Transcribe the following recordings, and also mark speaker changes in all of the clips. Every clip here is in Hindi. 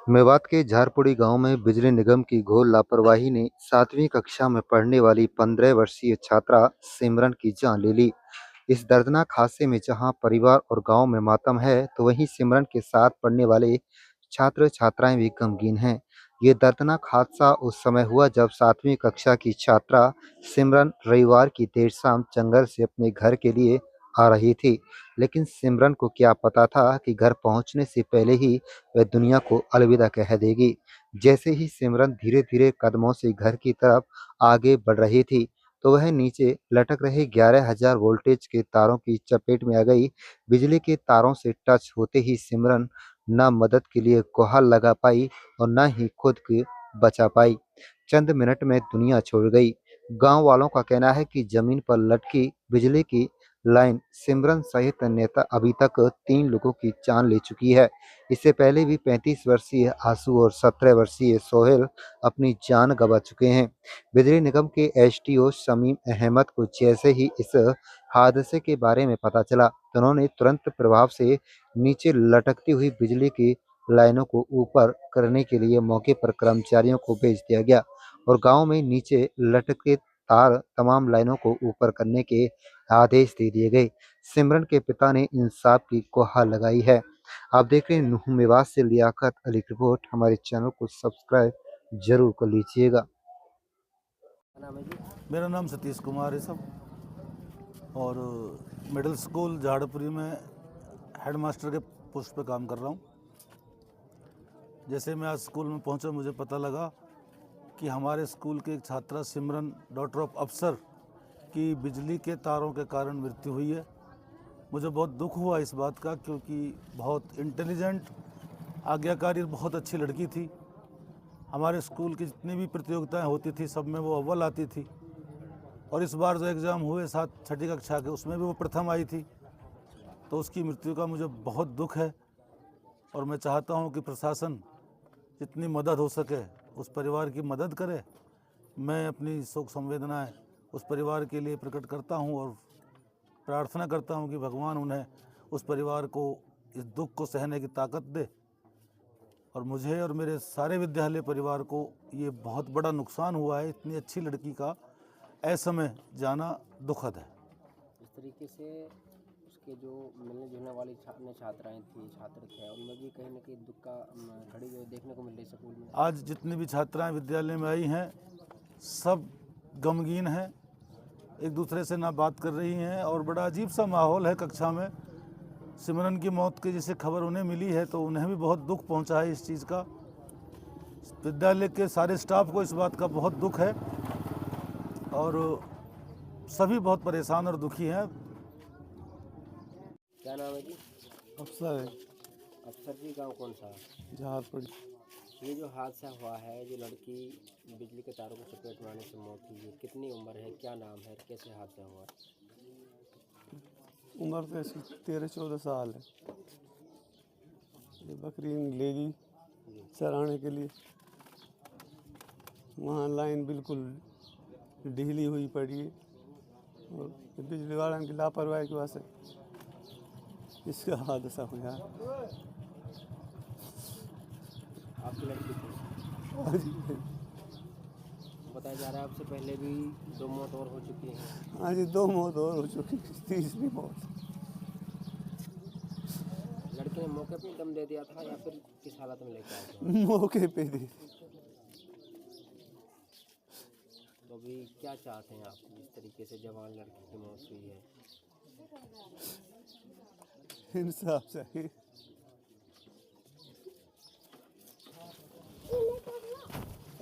Speaker 1: मेवात के झारपुड़ी गांव में बिजली निगम की घोर लापरवाही ने 7वीं कक्षा में पढ़ने वाली 15 वर्षीय छात्रा सिमरन की जान ले ली। इस दर्दनाक हादसे में जहां परिवार और गांव में मातम है, तो वहीं सिमरन के साथ पढ़ने वाले छात्र छात्राएं भी गमगीन हैं। ये दर्दनाक हादसा उस समय हुआ जब 7वीं कक्षा की छात्रा सिमरन रविवार की देर शाम जंगल से अपने घर के लिए आ रही थी। लेकिन सिमरन को क्या पता था कि घर पहुंचने से पहले ही वह दुनिया को अलविदा कह देगी। जैसे ही सिमरन धीरे-धीरे कदमों से घर की तरफ आगे बढ़ रही थी, तो वह नीचे लटक रहे 11,000 वोल्टेज के तारों की चपेट में आ गई। बिजली के तारों से टच होते ही सिमरन ना मदद के लिए गुहार लगा पाई और ना ही खुद को बचा पाई। चंद मिनट में दुनिया छोड़ गई। गांव वालों का कहना है कि जमीन पर लटकी बिजली की लाइन सिमरन सहित नेता अभी तक 3 लोगों की जान ले चुकी है। इससे पहले भी 35 वर्षीय आशु और 17 वर्षीय सोहेल अपनी जान गंवा चुके हैं। बिजली निगम के एसडीओ शमीम अहमद को जैसे ही इस हादसे के बारे में पता चला, तो उन्होंने तुरंत प्रभाव से नीचे लटकती हुई बिजली की लाइनों को ऊपर करने के लिए मौके पर कर्मचारियों को भेज दिया गया और गांव में नीचे लटके तार तमाम लाइनों को ऊपर करने के आदेश दे दिए गए। सिमरन के पिता ने इंसाफ की गुहार लगाई है। आप देख रहे हैं नुह मेवात से लियाकत अली की रिपोर्ट। हमारे चैनल को सब्सक्राइब जरूर कर लीजिएगा।
Speaker 2: मेरा नाम सतीश कुमार है सब, और मिडिल स्कूल झाड़पुरी में हेडमास्टर के पोस्ट पे काम कर रहा हूँ। जैसे मैं आज स्कूल में पहुँचा, मुझे पता लगा कि हमारे स्कूल के एक छात्रा सिमरन डॉटर ऑफ अफसर की बिजली के तारों के कारण मृत्यु हुई है। मुझे बहुत दुख हुआ इस बात का, क्योंकि बहुत इंटेलिजेंट, आज्ञाकारी, बहुत अच्छी लड़की थी। हमारे स्कूल की जितनी भी प्रतियोगिताएं होती थी सब में वो अव्वल आती थी, और इस बार जो एग्ज़ाम हुए 6ठी कक्षा के, उसमें भी वो प्रथम आई थी। तो उसकी मृत्यु का मुझे बहुत दुख है, और मैं चाहता हूं कि प्रशासन जितनी मदद हो सके उस परिवार की मदद करे। मैं अपनी शोक संवेदनाएं उस परिवार के लिए प्रकट करता हूं और प्रार्थना करता हूं कि भगवान उन्हें, उस परिवार को इस दुख को सहने की ताकत दे। और मुझे और मेरे सारे विद्यालय परिवार को ये बहुत बड़ा नुकसान हुआ है। इतनी अच्छी लड़की का असमय जाना दुखद है।
Speaker 3: इस तरीके से उसके जो मिलने जुलने वाली छात्राएं थी, छात्र थे, उनमें भी कहीं ना कहीं दुख का घड़ी जो देखने को मिल रही स्कूल में।
Speaker 2: आज जितनी भी छात्राएं विद्यालय में आई हैं सब गमगीन हैं, एक दूसरे से ना बात कर रही हैं, और बड़ा अजीब सा माहौल है कक्षा में। सिमरन की मौत की जैसे खबर उन्हें मिली है तो उन्हें भी बहुत दुख पहुंचा है इस चीज़ का। विद्यालय के सारे स्टाफ को इस बात का बहुत दुख है, और सभी बहुत परेशान और दुखी हैं।
Speaker 3: क्या नाम है जी?
Speaker 4: अफसर है।
Speaker 3: अफसर जी, गांव कौन सा?
Speaker 4: झारपुरी।
Speaker 3: ये जो हादसा हुआ है, जो लड़की बिजली के तारों को चपेट में आने से मौत हुई है, कितनी उम्र है, क्या नाम है, कैसे हादसा हुआ?
Speaker 4: उम्र तो इसकी 13-14 साल है। ये बकरी ले गई चराने के लिए, वहाँ लाइन बिल्कुल ढीली हुई पड़ी है, और बिजली वालों की लापरवाही की वजह से इसका हादसा हुआ।
Speaker 3: आपकी लड़की थी? बताया जा रहा है आपसे पहले भी 2 मौत और हो चुकी हैं।
Speaker 4: हाँ जी, 2 मौत और हो चुकी, तीसरी मौत।
Speaker 3: लड़के ने मौके पे दम दे दिया था या फिर किस हालत में लेकर आए थे?
Speaker 4: मौके पे दी।
Speaker 3: तो अभी क्या चाहते हैं आप, जिस तरीके से जवान लड़की की मौत हुई है?
Speaker 4: इंसाफ चाहिए।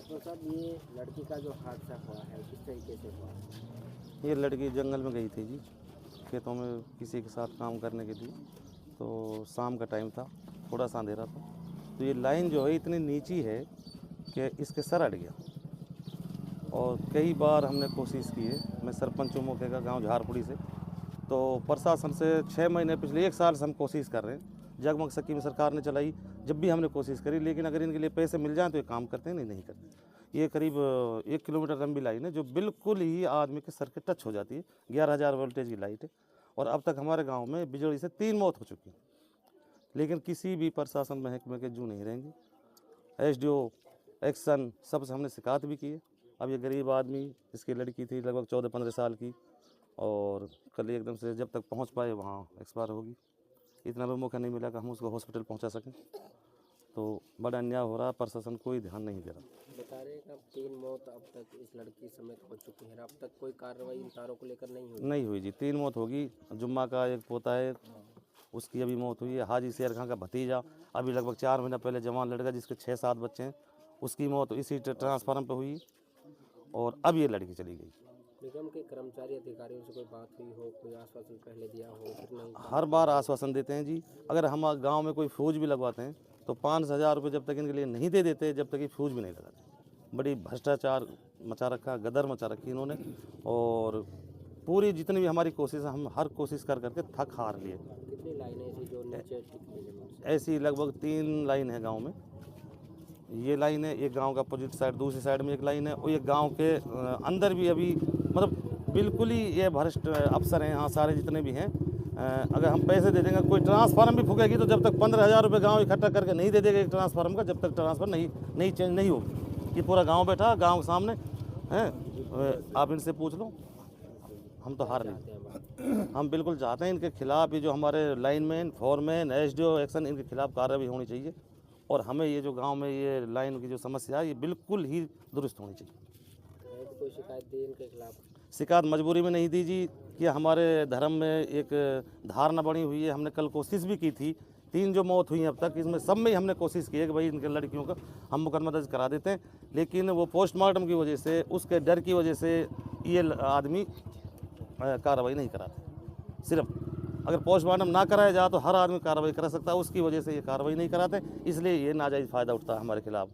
Speaker 3: तो साहब, ये लड़की का जो हादसा हुआ है किस तरीके से हुआ?
Speaker 5: ये लड़की जंगल में गई थी जी, खेतों में किसी के साथ काम करने के लिए। तो शाम का टाइम था, थोड़ा सा अंधेरा था, तो ये लाइन जो है इतनी नीची है कि इसके सर अट गया। और कई बार हमने कोशिश की है, मैं सरपंच हूँ मौके का, गांव झारपुड़ी से। तो प्रशासन से 6 महीने, पिछले 1 साल से हम कोशिश कर रहे हैं। जगमग स्कीम सरकार ने चलाई, जब भी हमने कोशिश करी, लेकिन अगर इनके लिए पैसे मिल जाएँ तो ये काम करते हैं, नहीं करते। ये करीब 1 किलोमीटर लंबी लाइन है जो बिल्कुल ही आदमी के सर के टच हो जाती है। 11,000 वोल्टेज की लाइट है, और अब तक हमारे गांव में बिजली से 3 मौत हो चुकी है। लेकिन किसी भी प्रशासन महकमे के जू नहीं रहेंगे। एसडीओ एक्शन सबसे हमने शिकायत भी की है। अब ये गरीब आदमी, इसकी लड़की थी लगभग 14-15 साल की, और कल एकदम से जब तक पहुंच पाए वहाँ एक्सपायर होगी। इतना भी मौका नहीं मिला कि हम उसको हॉस्पिटल पहुंचा सकें। तो बड़ा अन्याय हो रहा है, प्रशासन कोई ध्यान नहीं दे रहा।
Speaker 3: बता रहे हैं कि अब 3 मौत अब तक इस लड़की समेत हो चुकी है, अब तक कोई कार्रवाई इन तारों को लेकर नहीं हुई।
Speaker 5: नहीं हुई जी, 3 मौत होगी। जुम्मा का एक पोता है, उसकी अभी मौत हुई है। हाजी शेर खां का भतीजा अभी लगभग 4 महीना पहले जवान लड़का जिसके 6-7 बच्चे हैं, उसकी मौत इसी ट्रांसफार्मर पे हुई। और अब ये लड़की चली गई।
Speaker 3: निगम के कर्मचारी अधिकारियों से कोई बात हुई हो, कोई आश्वासन पहले दिया हो, फिर नहीं?
Speaker 5: हर बार आश्वासन देते हैं जी। अगर हम गांव में कोई फ्यूज भी लगवाते हैं तो 5,000 रुपये जब तक इनके लिए नहीं दे देते, जब तक ये फ्यूज भी नहीं लगाते। बड़ी भ्रष्टाचार मचा रखा, गदर मचा रखी इन्होंने। और पूरी जितनी भी हमारी कोशिश है, हम हर कोशिश कर करके थक हार लिए।
Speaker 3: कितनी लाइनें ऐसी जो नीचे टिकी हैं जमीन से?
Speaker 5: ऐसी लगभग 3 लाइन है गांव में। ये लाइन है, एक गांव का अपोजिट साइड, दूसरी साइड में एक लाइन है, और एक गांव के अंदर भी अभी मतलब बिल्कुल ही ये भ्रष्ट अफसर हैं यहाँ सारे जितने भी हैं। अगर हम पैसे दे देंगे, कोई ट्रांसफार्म भी फूकेगी तो जब तक 15,000 रुपये गाँव इकट्ठा करके नहीं दे देगा एक ट्रांसफार्म का, जब तक ट्रांसफर नहीं चेंज नहीं होगी। ये पूरा गाँव बैठा, गाँव के सामने हैं, आप इनसे पूछ लो। हम तो हार नहीं, हम बिल्कुल चाहते हैं इनके खिलाफ, ये जो हमारे लाइनमैन, फोरमैन, एसडीओ एक्शन, इनके खिलाफ कार्रवाई होनी चाहिए। और हमें ये जो गांव में ये लाइन की जो समस्या है, ये बिल्कुल ही दुरुस्त होनी चाहिए।
Speaker 3: कोई शिकायत दी इनके खिलाफ?
Speaker 5: शिकायत मजबूरी में नहीं दी जी, कि हमारे धर्म में एक धारणा बनी हुई है। हमने कल कोशिश भी की थी, 3 जो मौत हुई हैं अब तक, इसमें सब में ही हमने कोशिश की है कि भाई इनके लड़कियों का हम मुकदमा दर्ज करा देते हैं। लेकिन वो पोस्टमार्टम की वजह से, उसके डर की वजह से ये आदमी कार्रवाई नहीं कराते। सिर्फ अगर पोस्टमार्टम ना कराया जाए तो हर आदमी कार्रवाई करा सकता है, उसकी वजह से ये कार्रवाई नहीं कराते, इसलिए ये नाजायज़ फ़ायदा उठता है हमारे खिलाफ।